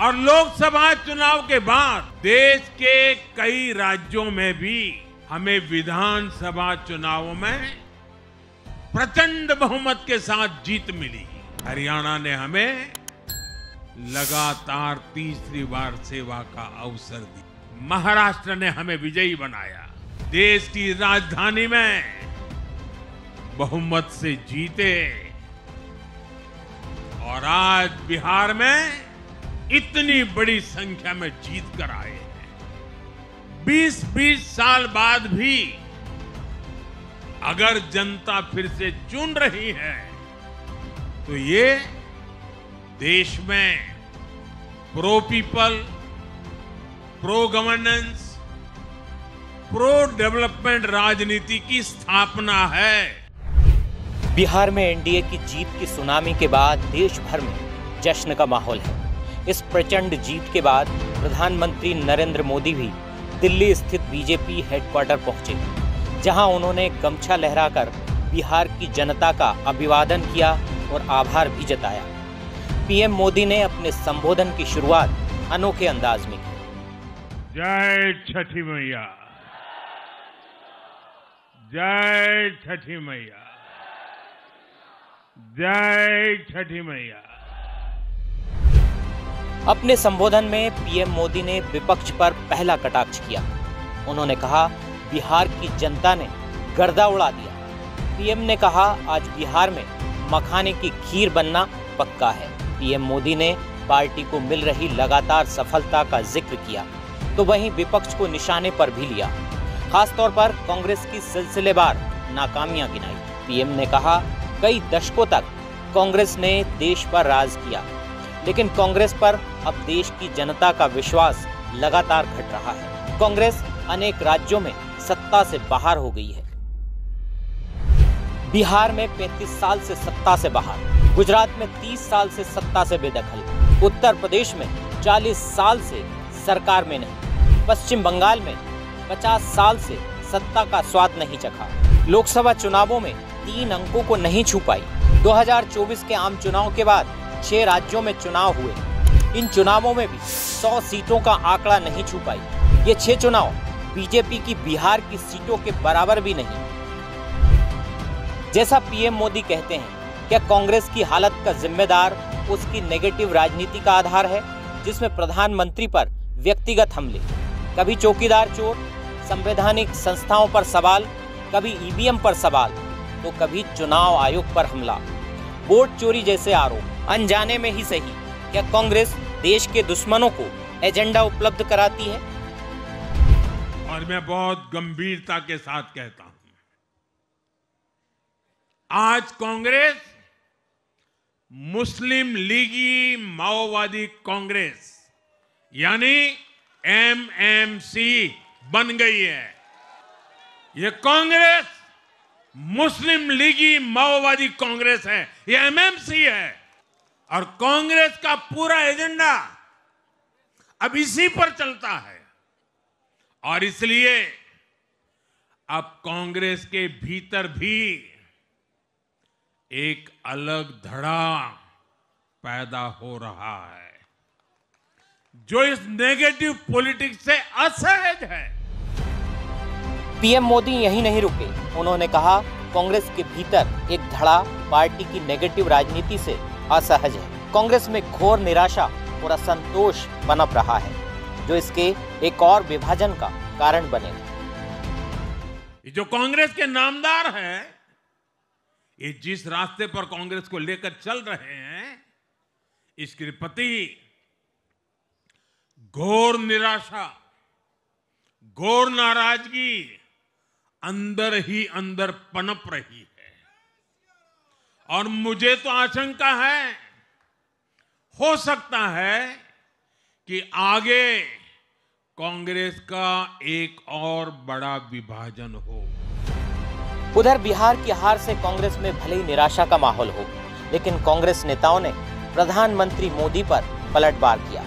और लोकसभा चुनाव के बाद देश के कई राज्यों में भी हमें विधानसभा चुनावों में प्रचंड बहुमत के साथ जीत मिली। हरियाणा ने हमें लगातार तीसरी बार सेवा का अवसर दिया। महाराष्ट्र ने हमें विजयी बनाया। देश की राजधानी में बहुमत से जीते और आज बिहार में इतनी बड़ी संख्या में जीत कर आए हैं। 20-20 साल बाद भी अगर जनता फिर से चुन रही है तो ये देश में pro people, pro governance, pro development राजनीति की स्थापना है। बिहार में एनडीए की जीत की सुनामी के बाद देश भर में जश्न का माहौल है। इस प्रचंड जीत के बाद प्रधानमंत्री नरेंद्र मोदी भी दिल्ली स्थित बीजेपी हेडक्वार्टर पहुंचे, जहां उन्होंने गमछा लहराकर बिहार की जनता का अभिवादन किया और आभार भी जताया। पीएम मोदी ने अपने संबोधन की शुरुआत अनोखे अंदाज में की। जय छठी मैया, जय छठी मैया, जय छठी मैया। अपने संबोधन में पीएम मोदी ने विपक्ष पर पहला कटाक्ष किया। उन्होंने कहा, बिहार की जनता ने गर्दा उड़ा दिया। पीएम ने कहा, आज बिहार में मखाने की खीर बनना पक्का है। पीएम मोदी ने पार्टी को मिल रही लगातार सफलता का जिक्र किया तो वहीं विपक्ष को निशाने पर भी लिया। खासतौर पर कांग्रेस की सिलसिलेवार नाकामियां गिनाई। पीएम ने कहा, कई दशकों तक कांग्रेस ने देश पर राज किया, लेकिन कांग्रेस पर अब देश की जनता का विश्वास लगातार घट रहा है। कांग्रेस अनेक राज्यों में सत्ता से बाहर हो गई है। बिहार में 35 साल से सत्ता से बाहर, गुजरात में 30 साल से सत्ता से बेदखल, उत्तर प्रदेश में 40 साल से सरकार में नहीं, पश्चिम बंगाल में 50 साल से सत्ता का स्वाद नहीं चखा, लोकसभा चुनावों में 3 अंकों को नहीं छू पाई। 2024 के आम चुनाव के बाद 6 राज्यों में चुनाव हुए। इन चुनावों में भी 100 सीटों का आंकड़ा नहीं छू पाई। ये 6 चुनाव बीजेपी की बिहार की सीटों के बराबर भी नहीं। जैसा पीएम मोदी कहते हैं, क्या कांग्रेस की हालत का जिम्मेदार उसकी नेगेटिव राजनीति का आधार है, जिसमें प्रधानमंत्री पर व्यक्तिगत हमले, कभी चौकीदार चोर, संवैधानिक संस्थाओं पर सवाल, कभी ईवीएम पर सवाल, तो कभी चुनाव आयोग पर हमला, वोट चोरी जैसे आरोप। अनजाने में ही सही, क्या कांग्रेस देश के दुश्मनों को एजेंडा उपलब्ध कराती है? और मैं बहुत गंभीरता के साथ कहता हूं, आज कांग्रेस मुस्लिम लीगी माओवादी कांग्रेस यानी एमएमसी बन गई है। ये कांग्रेस मुस्लिम लीगी माओवादी कांग्रेस है, ये एमएमसी है। और कांग्रेस का पूरा एजेंडा अब इसी पर चलता है। और इसलिए अब कांग्रेस के भीतर भी एक अलग धड़ा पैदा हो रहा है, जो इस नेगेटिव पॉलिटिक्स से असहज है। पीएम मोदी यहीं नहीं रुके। उन्होंने कहा, कांग्रेस के भीतर एक धड़ा पार्टी की नेगेटिव राजनीति से असहज है। कांग्रेस में घोर निराशा और असंतोष पनप रहा है, जो इसके एक और विभाजन का कारण बनेगा। जो कांग्रेस के नामदार हैं, ये जिस रास्ते पर कांग्रेस को लेकर चल रहे हैं, इसके प्रति घोर निराशा, घोर नाराजगी अंदर ही अंदर पनप रही है। और मुझे तो आशंका है, हो सकता है कि आगे कांग्रेस का एक और बड़ा विभाजन हो। उधर बिहार की हार से कांग्रेस में भले ही निराशा का माहौल हो, लेकिन कांग्रेस नेताओं ने प्रधानमंत्री मोदी पर पलटवार किया।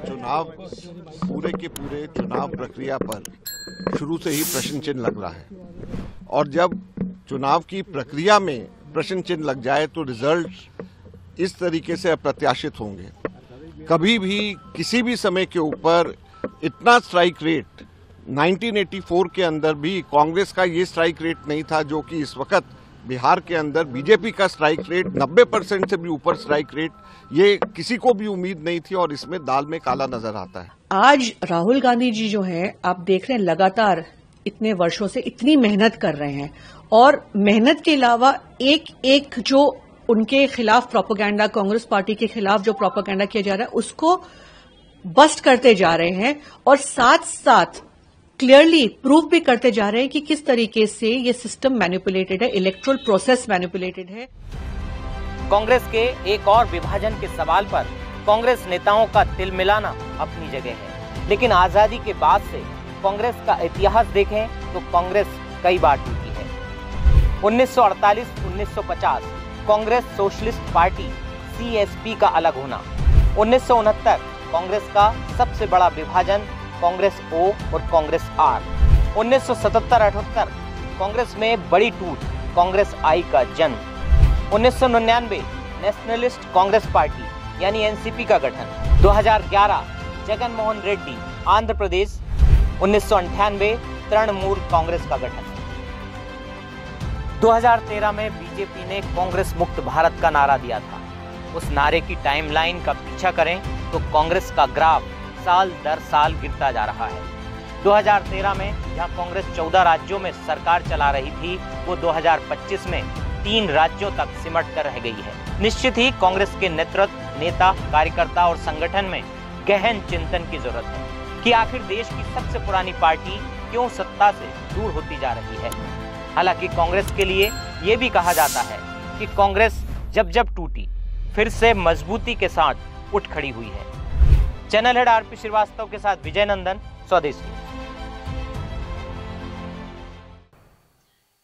चुनाव पूरे के पूरे चुनाव प्रक्रिया पर शुरू से ही प्रश्न चिन्ह लग रहा है, और जब चुनाव की प्रक्रिया में प्रश्न चिन्ह लग जाए तो रिजल्ट इस तरीके से अप्रत्याशित होंगे। कभी भी किसी भी समय के ऊपर इतना स्ट्राइक रेट 1984 के अंदर भी कांग्रेस का ये स्ट्राइक रेट नहीं था जो कि इस वक्त बिहार के अंदर बीजेपी का स्ट्राइक रेट 90% से भी ऊपर स्ट्राइक रेट, ये किसी को भी उम्मीद नहीं थी और इसमें दाल में काला नजर आता है। आज राहुल गांधी जी जो हैं, आप देख रहे हैं लगातार इतने वर्षों से इतनी मेहनत कर रहे हैं और मेहनत के अलावा एक एक जो उनके खिलाफ प्रोपेगेंडा, कांग्रेस पार्टी के खिलाफ जो प्रोपेगेंडा किया जा रहा है उसको बस्ट करते जा रहे हैं और साथ साथ क्लियरली प्रूव भी करते जा रहे हैं कि किस तरीके से ये सिस्टम मैनिपुलेटेड है, इलेक्टोरल प्रोसेस मैनिपुलेटेड है। कांग्रेस के एक और विभाजन के सवाल पर कांग्रेस नेताओं का तिल मिलाना अपनी जगह है, लेकिन आजादी के बाद से कांग्रेस का इतिहास देखें तो कांग्रेस कई बार टूटी है। 1948-1950 कांग्रेस सोशलिस्ट पार्टी CSP का अलग होना, 1969 कांग्रेस का सबसे बड़ा विभाजन कांग्रेस O और कांग्रेस R, 1977-78 कांग्रेस में बड़ी टूट कांग्रेस I का जन्म, 1999 नेशनलिस्ट कांग्रेस पार्टी यानी NCP का गठन, 2011 जगन मोहन रेड्डी आंध्र प्रदेश, 1998 तृणमूल कांग्रेस का गठन। 2013 में बीजेपी ने कांग्रेस मुक्त भारत का नारा दिया था। उस नारे की टाइमलाइन का पीछा करें तो कांग्रेस का ग्राफ साल दर साल गिरता जा रहा है। 2013 में जहां कांग्रेस 14 राज्यों में सरकार चला रही थी, वो 2025 में 3 राज्यों तक सिमट कर रह गई है। निश्चित ही कांग्रेस के नेतृत्व, नेता, कार्यकर्ता और संगठन में गहन चिंतन की जरूरत है कि आखिर देश की सबसे पुरानी पार्टी क्यों सत्ता से दूर होती जा रही है। हालांकि कांग्रेस के लिए ये भी कहा जाता है कि कांग्रेस जब जब टूटी फिर से मजबूती के साथ उठ खड़ी हुई है। चैनल हेड आरपी श्रीवास्तव के साथ विजय नंदन, स्वदेश न्यूज।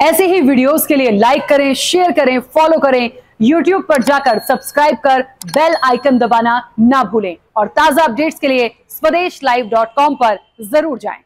ऐसे ही वीडियोस के लिए लाइक करें, शेयर करें, फॉलो करें, YouTube पर जाकर सब्सक्राइब कर बेल आइकन दबाना ना भूलें और ताजा अपडेट्स के लिए swedeshlive.com पर जरूर जाएं।